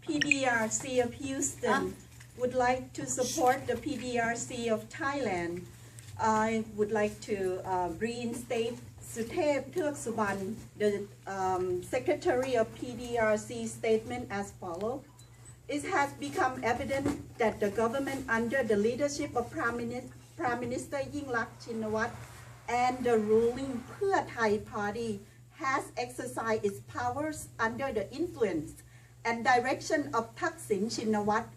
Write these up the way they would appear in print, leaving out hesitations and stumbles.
PDRC of Houston would like to support the PDRC of Thailand. I would like to reinstate Suthep Thước Suban, the Secretary of PDRC statement as follows. It has become evident that the government under the leadership of Prime Minister Yingluck Shinawatra and the ruling Pheu Thai party has exercised its powers under the influence and direction of Thaksin Shinawatra,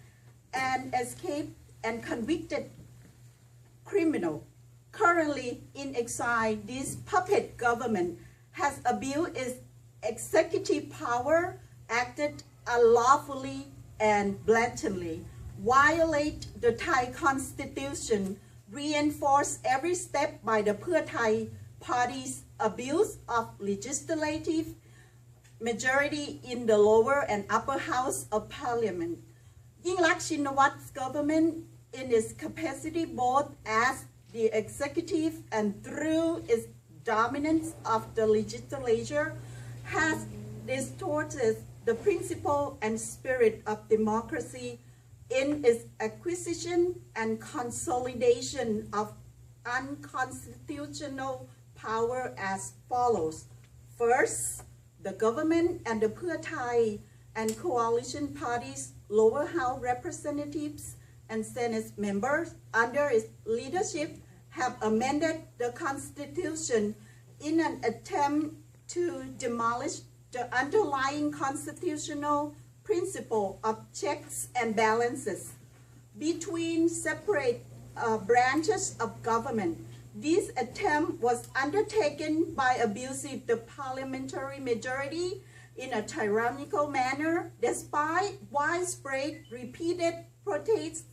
an escaped and convicted criminal. Currently in exile, this puppet government has abused its executive power, acted unlawfully and blatantly, violate the Thai constitution, reinforce every step by the Pheu Thai party's abuse of legislative majority in the lower and upper house of parliament. Yingluck Shinawatra's government, in its capacity both as the executive and through its dominance of the legislature, has distorted the principle and spirit of democracy in its acquisition and consolidation of unconstitutional power as follows. First, the government and the Pheu Thai and coalition parties, lower house representatives and Senate members under its leadership have amended the Constitution in an attempt to demolish the underlying constitutional principle of checks and balances between separate branches of government. This attempt was undertaken by abusing the parliamentary majority in a tyrannical manner, despite widespread repeated protests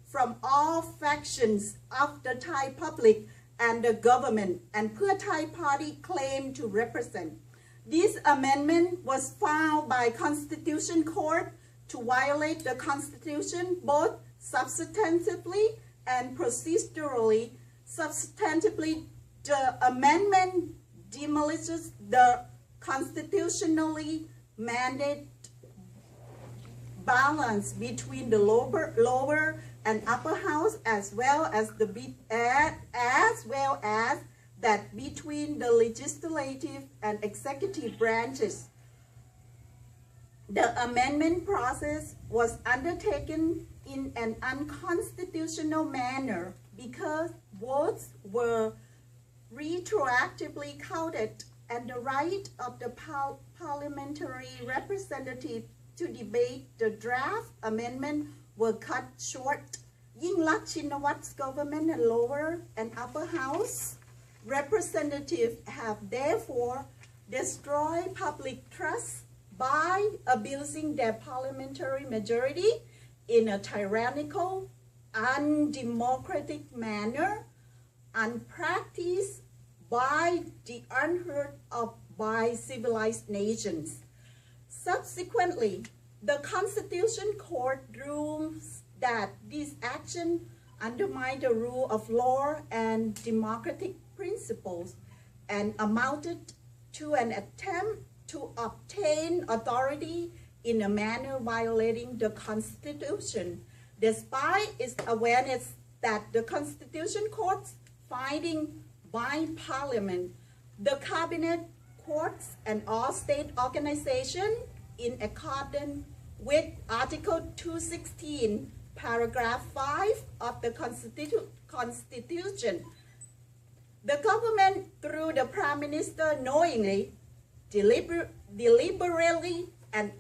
from all factions of the Thai public and the government and Pheu Thai party claimed to represent. This amendment was found by Constitution Court to violate the Constitution both substantively and procedurally. Substantively, the amendment demolishes the constitutionally mandated balance between the lower and upper house, as well as that between the legislative and executive branches. The amendment process was undertaken in an unconstitutional manner because votes were retroactively counted and the right of the parliamentary representative to debate the draft amendment were cut short. Yingluck Shinawatra's government and lower and upper house representatives have therefore destroyed public trust by abusing their parliamentary majority in a tyrannical, undemocratic manner, unpracticed by the unheard of by civilized nations. Subsequently, the Constitution Court rules that this action undermined the rule of law and democratic principles and amounted to an attempt to obtain authority in a manner violating the Constitution, despite its awareness that the Constitution Court's finding by Parliament, the Cabinet, courts, and all state organizations in accordance with Article 216, Paragraph 5 of the Constitution. The government, through the Prime Minister, knowingly, deliberately, and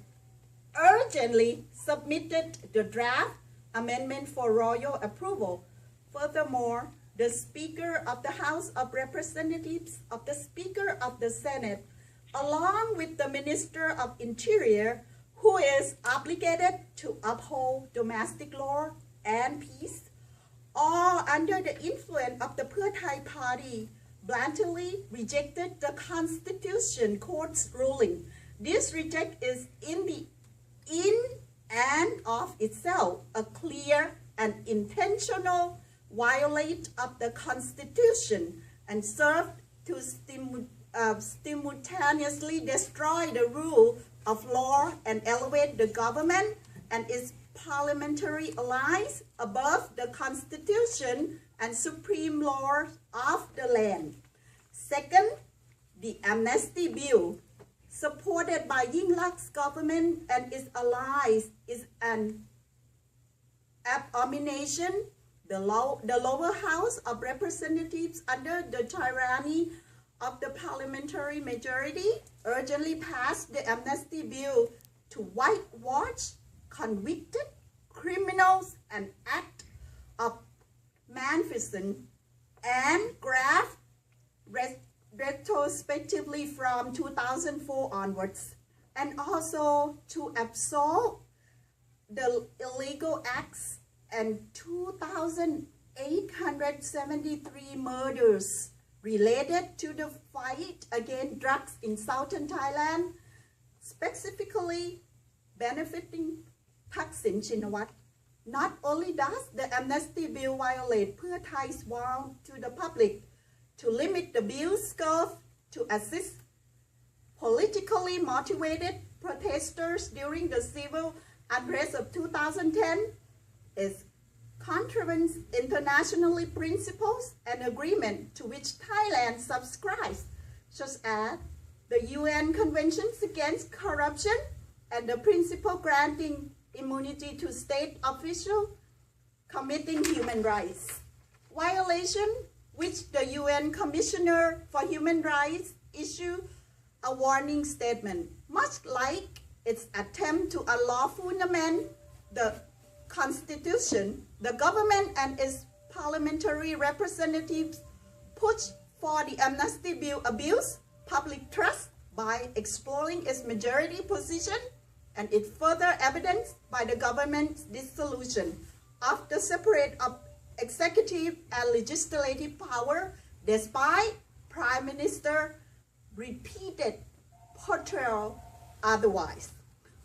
urgently submitted the draft amendment for royal approval. Furthermore, the Speaker of the House of Representatives, of the Speaker of the Senate, along with the Minister of Interior, who is obligated to uphold domestic law and peace, all under the influence of the Pheu Thai party, bluntly rejected the Constitution Court's ruling. This reject is in and of itself a clear and intentional violation of the Constitution and served to simultaneously destroy the rule of law and elevate the government and its parliamentary allies above the Constitution and supreme law of the land. Second, the amnesty bill, supported by Yingluck's government and its allies, is an abomination. The lower house of representatives under the tyranny of the parliamentary majority urgently passed the amnesty bill to whitewash convicted criminals and act of malfeasance and graft retrospectively from 2004 onwards, and also to absolve the illegal acts and 2,873 murders related to the fight against drugs in southern Thailand, specifically benefiting Thaksin Shinawat. Not only does the amnesty bill violate Pheu Thai's vow to the public to limit the bill's scope to assist politically motivated protesters during the civil unrest of 2010, it contravenes international principles and agreements to which Thailand subscribes, such as the UN Conventions Against Corruption and the principle granting immunity to state officials committing human rights. Violation which the UN Commissioner for Human Rights issued a warning statement, much like its attempt to unlawfully amend the Constitution. The government and its parliamentary representatives pushed for the amnesty bill abuse public trust by exploring its majority position, and it further evidenced by the government's dissolution of the separate of executive and legislative power, despite Prime Minister repeated portrayal otherwise.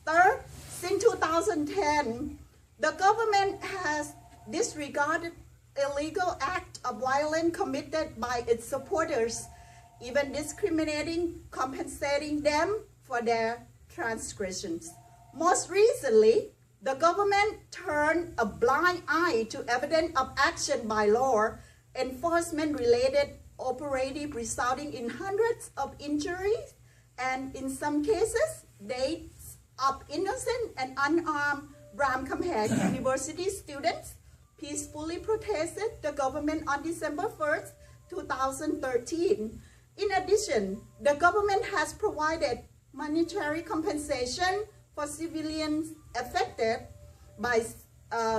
Third, since 2010, the government has disregarded illegal acts of violence committed by its supporters, even discriminating, compensating them for their transgressions. Most recently, the government turned a blind eye to evidence of action by law enforcement related operative resulting in hundreds of injuries and in some cases deaths of innocent and unarmed Ram Kamhaeng University students peacefully protested the government on December 1st, 2013. In addition, the government has provided monetary compensation for civilians affected by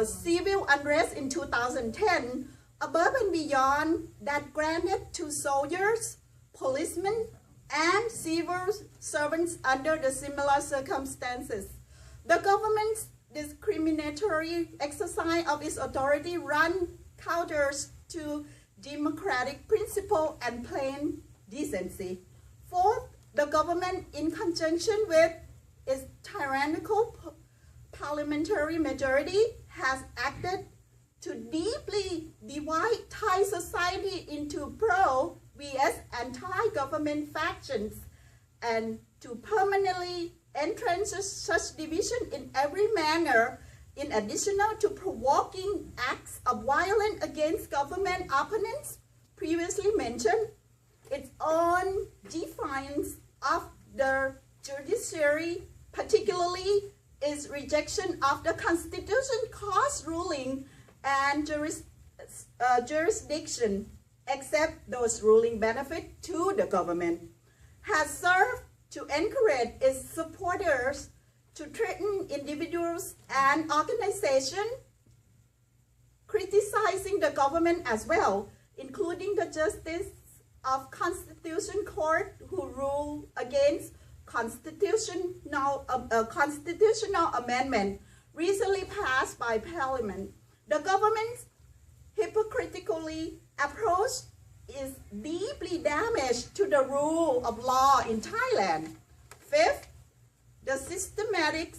civil unrest in 2010, above and beyond that granted to soldiers, policemen, and civil servants under the similar circumstances. The government's discriminatory exercise of its authority run counters to democratic principle and plain decency. Fourth, the government, in conjunction with its tyrannical parliamentary majority, has acted to deeply divide Thai society into pro vs anti-government factions and to permanently entrench such division in every manner, in addition to provoking acts of violence against government opponents previously mentioned. Its own defiance of the judiciary, particularly its rejection of the Constitution Court's ruling and jurisdiction, except those ruling benefit to the government, has served to encourage its supporters to threaten individuals and organizations criticizing the government as well, including the Justice of Constitution Court, who ruled against constitutional amendment recently passed by Parliament. The government's hypocritically approach is deeply damaged to the rule of law in Thailand. Fifth, the systematic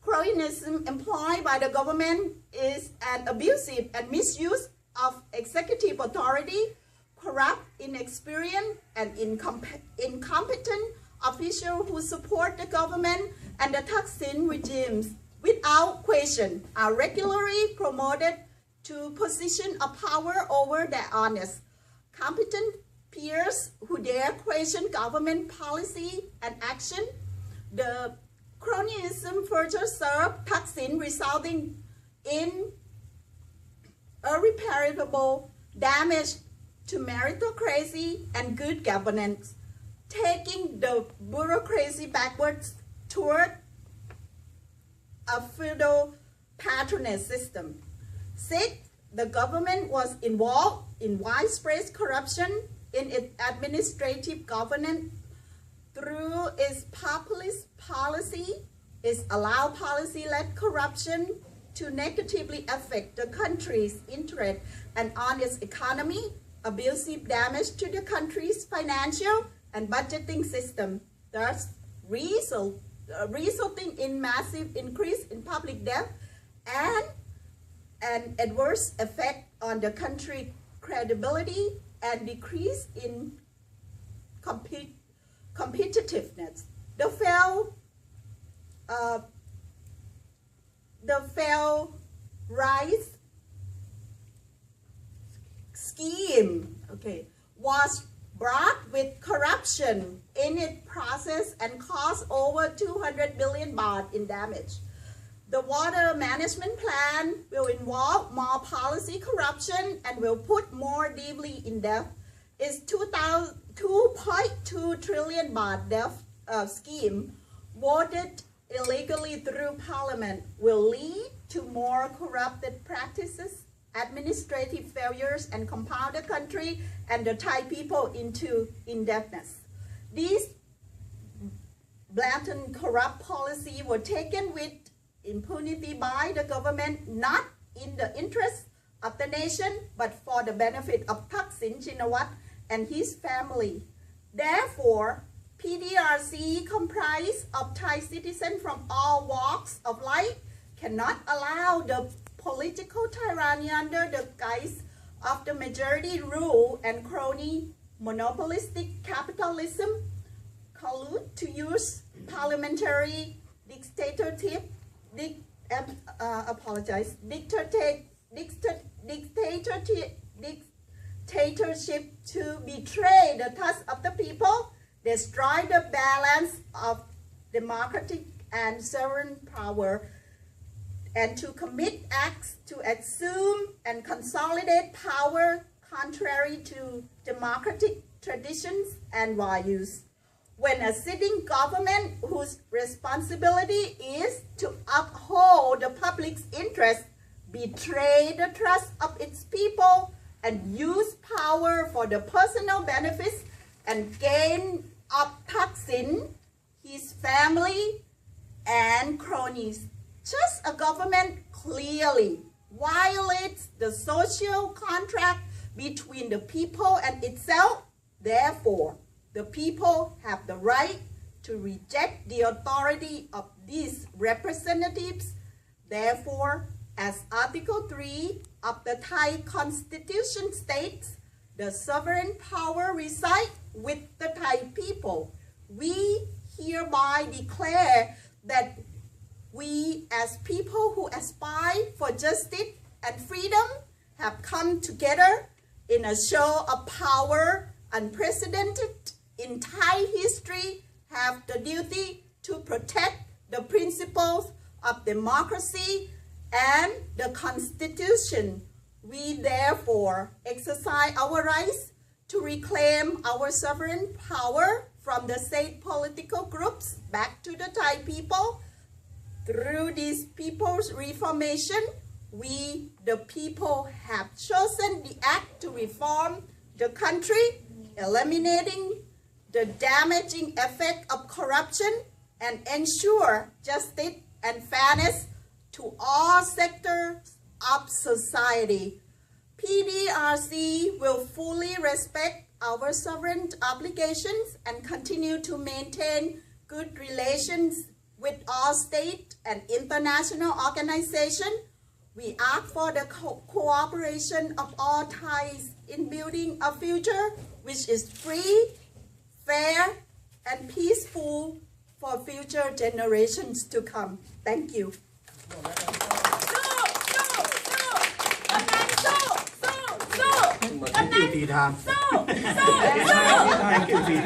cronyism employed by the government is an abusive and misuse of executive authority, corrupt, inexperienced, and incompetent officials who support the government and the Thaksin regimes, without question, are regularly promoted to position of power over their honest, competent peers who dare question government policy and action. The cronyism further served Thaksin, resulting in irreparable damage to meritocracy and good governance, taking the bureaucracy backwards toward a feudal patronage system. Sixth, the government was involved in widespread corruption in its administrative governance through its populist policy. Its allowed policy-led corruption to negatively affect the country's interest and on its economy, abusive damage to the country's financial and budgeting system, thus resulting in massive increase in public debt and an adverse effect on the country's credibility and decrease in competitiveness. The failed rise scheme was brought with corruption in its process and cost over 200 billion baht in damage. The water management plan will involve more policy corruption and will put more deeply in depth. Its 2.2 trillion baht debt scheme voted illegally through parliament will lead to more corrupted practices, administrative failures, and compound the country and the Thai people into indebtedness. These blatant corrupt policies were taken with impunity by the government, not in the interest of the nation, but for the benefit of Thaksin Shinawatra and his family. Therefore, PDRC, comprised of Thai citizens from all walks of life, cannot allow the political tyranny under the guise of the majority rule and crony monopolistic capitalism collude to use parliamentary dictatorship to betray the trust of the people, destroy the balance of democratic and sovereign power, and to commit acts to assume and consolidate power contrary to democratic traditions and values. When a sitting government whose responsibility is to uphold the public's interest betray the trust of its people and use power for the personal benefits and gain of Thaksin, his family, and cronies. Just a government clearly violates the social contract between the people and itself. Therefore, the people have the right to reject the authority of these representatives. Therefore, as Article 3 of the Thai Constitution states, the sovereign power resides with the Thai people. We hereby declare that we, as people who aspire for justice and freedom, have come together in a show of power unprecedented in Thai history, have the duty to protect the principles of democracy and the Constitution. We therefore exercise our rights to reclaim our sovereign power from the state political groups back to the Thai people. Through this people's reformation, we, the people, have chosen the act to reform the country, eliminating the damaging effect of corruption and ensure justice and fairness to all sectors of society. PDRC will fully respect our sovereign obligations and continue to maintain good relations with all state and international organizations. We ask for the cooperation of all Thais in building a future which is free, fair, and peaceful for future generations to come. Thank you. สู้